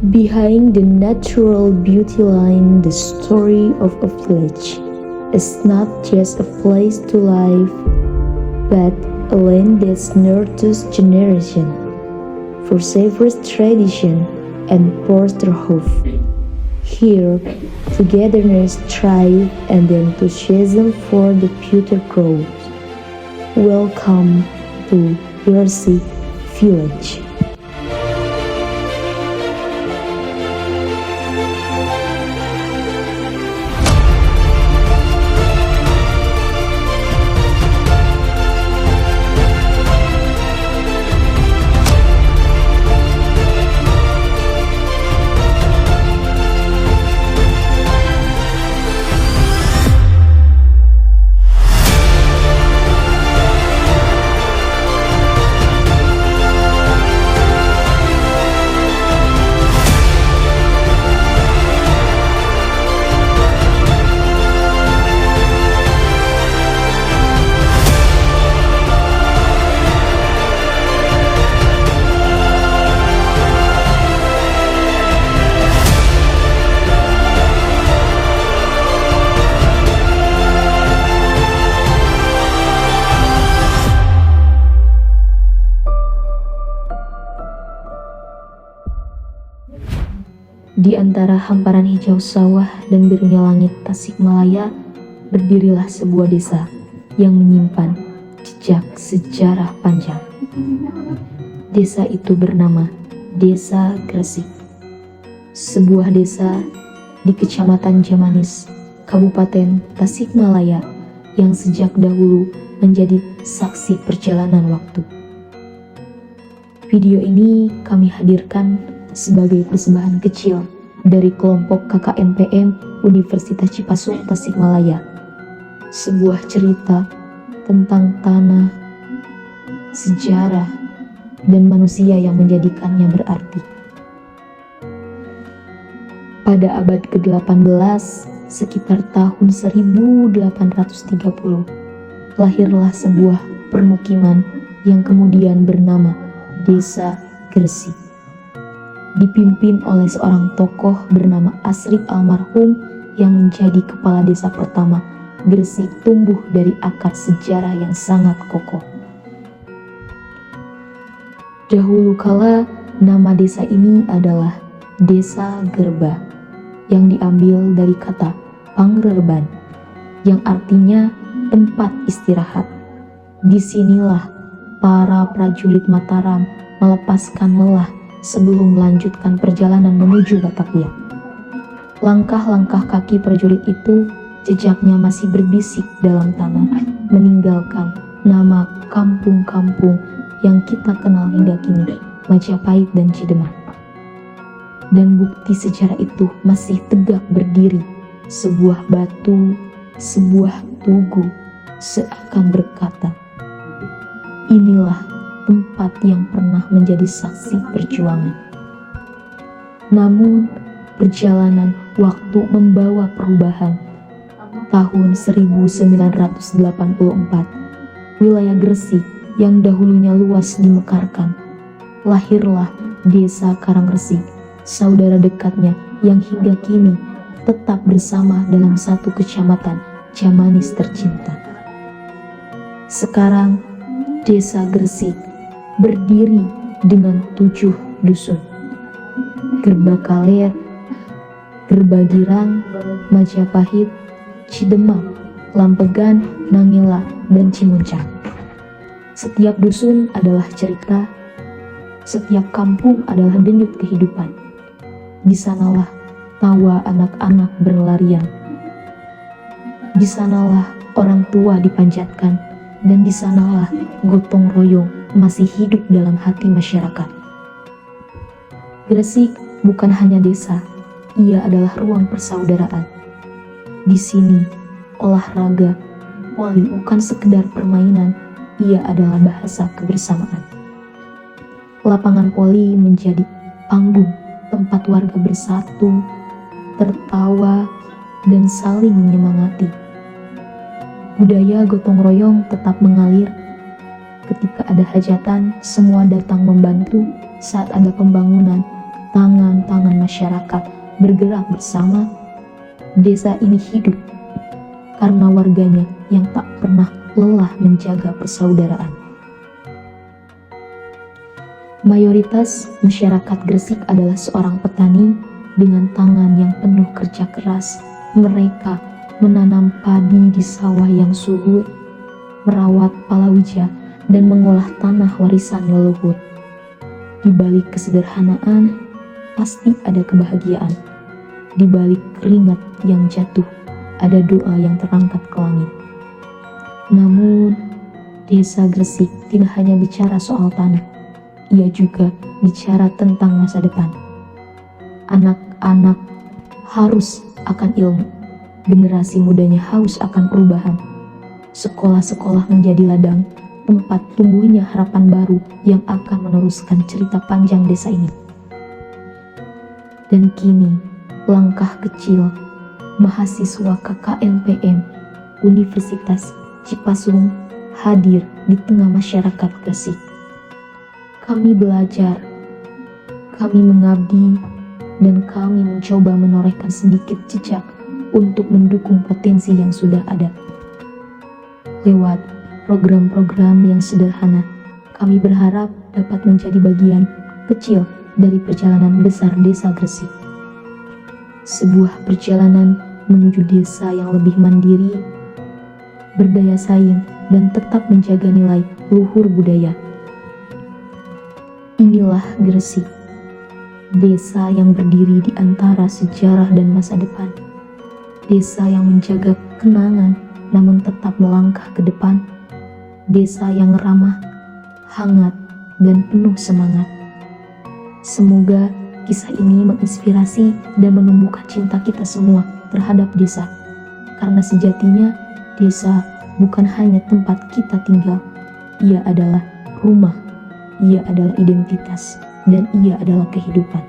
Behind the natural beauty line, the story of a village is not just a place to live, but a land that nurtures generation, preserves tradition, and fosters hope. Here, togetherness thrives and the enthusiasm for the future grows. Welcome to Gresik Village. Di antara hamparan hijau sawah dan birunya langit Tasikmalaya, berdirilah sebuah desa yang menyimpan jejak sejarah panjang. Desa itu bernama Desa Gresik. Sebuah desa di Kecamatan Jamanis, Kabupaten Tasikmalaya yang sejak dahulu menjadi saksi perjalanan waktu. Video ini kami hadirkan sebagai persembahan kecil dari kelompok KKNPM Universitas Cipasung Tasikmalaya. Sebuah cerita tentang tanah, sejarah, dan manusia yang menjadikannya berarti. Pada abad ke-18, sekitar tahun 1830, lahirlah sebuah permukiman yang kemudian bernama Desa Gresik. Dipimpin oleh seorang tokoh bernama Asrik almarhum yang menjadi kepala desa pertama. Gresik tumbuh dari akar sejarah yang sangat kokoh. Dahulu kala, nama desa ini adalah Desa Gerba, yang diambil dari kata Pangrerban, yang artinya tempat istirahat. Disinilah para prajurit Mataram melepaskan lelah sebelum melanjutkan perjalanan menuju Batavia. Langkah-langkah kaki prajurit itu, jejaknya masih berbisik dalam tanah, meninggalkan nama kampung-kampung yang kita kenal hingga kini, Majapahit dan Cideman. Dan bukti sejarah itu masih tegak berdiri, sebuah batu, sebuah tugu, seakan berkata, inilah tempat yang pernah menjadi saksi perjuangan. Namun, perjalanan waktu membawa perubahan. Tahun 1984, wilayah Gresik yang dahulunya luas dimekarkan. Lahirlah Desa Karangresik, saudara dekatnya yang hingga kini tetap bersama dalam satu kecamatan Jamanis tercinta. Sekarang, Desa Gresik berdiri dengan 7 dusun: Gerba Kaler, Gerba Girang, Majapahit, Cideman, Lampegan, Nangela, dan Cimuncang. Setiap dusun adalah cerita, setiap kampung adalah denyut kehidupan. Di sanalah tawa anak-anak berlarian. Di sanalah orang tua dipanjatkan, dan di sanalah gotong royong masih hidup dalam hati masyarakat. Gresik bukan hanya desa, ia adalah ruang persaudaraan. Di sini, olahraga, voli bukan sekedar permainan, ia adalah bahasa kebersamaan. Lapangan voli menjadi panggung tempat warga bersatu, tertawa, dan saling menyemangati. Budaya gotong royong tetap mengalir. Ketika ada hajatan, semua datang membantu. Saat ada pembangunan, tangan-tangan masyarakat bergerak bersama, desa ini hidup karena warganya yang tak pernah lelah menjaga persaudaraan. Mayoritas masyarakat Gresik adalah seorang petani dengan tangan yang penuh kerja keras. Mereka menanam padi di sawah yang subur, merawat palawija, dan mengolah tanah warisan leluhur. Di balik kesederhanaan, pasti ada kebahagiaan. Di balik keringat yang jatuh, ada doa yang terangkat ke langit. Namun, desa Gresik tidak hanya bicara soal tanah, ia juga bicara tentang masa depan. Anak-anak haus akan ilmu, generasi mudanya haus akan perubahan. Sekolah-sekolah menjadi ladang, tempat tumbuhnya harapan baru yang akan meneruskan cerita panjang desa ini. Dan kini, langkah kecil mahasiswa KKNPM Universitas Cipasung hadir di tengah masyarakat Gresik. Kami belajar, kami mengabdi, dan kami mencoba menorehkan sedikit jejak untuk mendukung potensi yang sudah ada. Lewat program-program yang sederhana, kami berharap dapat menjadi bagian kecil dari perjalanan besar desa Gresik. Sebuah perjalanan menuju desa yang lebih mandiri, berdaya saing, dan tetap menjaga nilai luhur budaya. Inilah Gresik, desa yang berdiri di antara sejarah dan masa depan. Desa yang menjaga kenangan namun tetap melangkah ke depan. Desa yang ramah, hangat, dan penuh semangat. Semoga kisah ini menginspirasi dan menumbuhkan cinta kita semua terhadap desa. Karena sejatinya desa bukan hanya tempat kita tinggal, ia adalah rumah, ia adalah identitas, dan ia adalah kehidupan.